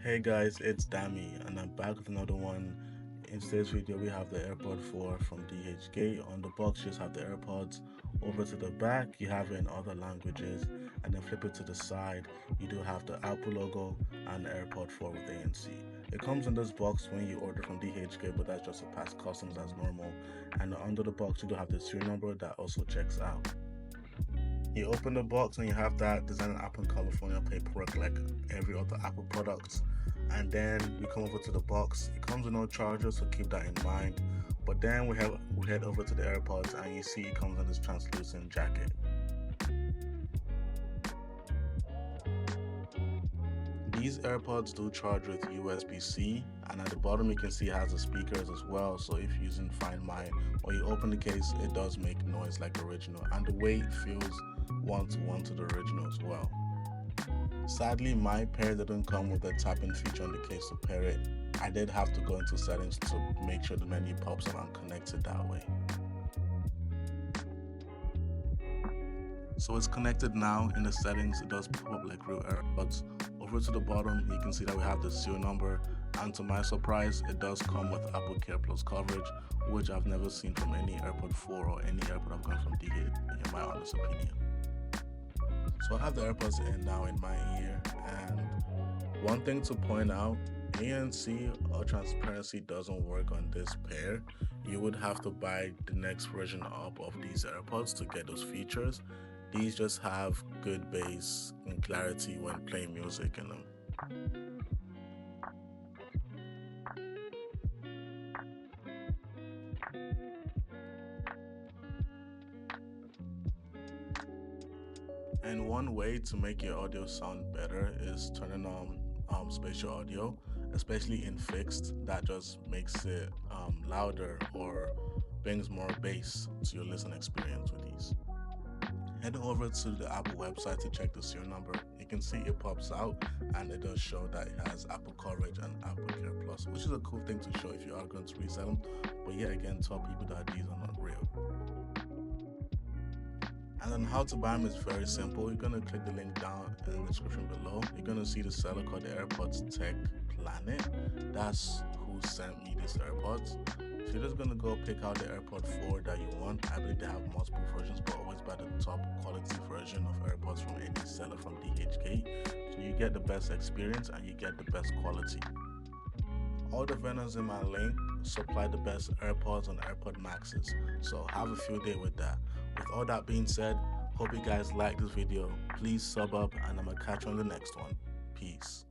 Hey guys, it's Dami and I'm back with another one. In today's video we have the AirPod 4 from DHgate. On the box you just have the AirPods. Over to the back you have it in other languages, and then flip it to the side you do have the Apple logo and the AirPod 4 with ANC. It comes in this box when you order from DHgate, but that's just a past customs as normal. And under the box you do have the serial number that also checks out. You open the box and you have that design app in California paperwork like every other Apple product. And then we come over to the box. It comes with no charger, so keep that in mind. But then we head over to the AirPods and you see it comes in this translucent jacket. These AirPods do charge with USB-C, and at the bottom you can see it has the speakers as well, so if you're using Find My or you open the case, it does make noise like the original, and the weight feels one-to-one to the original as well. Sadly, my pair didn't come with a tapping feature on the case to pair it. I did have to go into settings to make sure the menu pops up and connects it that way. So it's connected now. In the settings it does pop up like real AirPods. Over to the bottom you can see that we have the serial number, and to my surprise it does come with Apple Care Plus coverage, which I've never seen from any AirPod 4 or any AirPod I've gotten from DHgate, in my honest opinion. So I have the AirPods in now in my ear, and one thing to point out, ANC or transparency doesn't work on this pair. You would have to buy the next version up of these AirPods to get those features. These just have good bass and clarity when playing music in them. And one way to make your audio sound better is turning on spatial audio, especially in fixed. That just makes it louder or brings more bass to your listening experience with these. Head over to the Apple website to check the serial number. You can see it pops out and it does show that it has Apple coverage and Apple Care Plus, which is a cool thing to show if you are going to resell them. But yet again, tell people that these are not real. And then how to buy them is very simple. You're going to click the link down in the description below. You're going to see the seller called the AirPods Tech Planet. That's who sent me these AirPods. So you're just going to go pick out the AirPod 4 that you want. I believe they have multiple versions, but always buy the top quality version of AirPods from any seller from DHgate. So you get the best experience and you get the best quality. All the vendors in my link supply the best AirPods and AirPod Maxes, so have a field day with that. With all that being said, hope you guys like this video. Please sub up and I'm gonna catch you on the next one. Peace.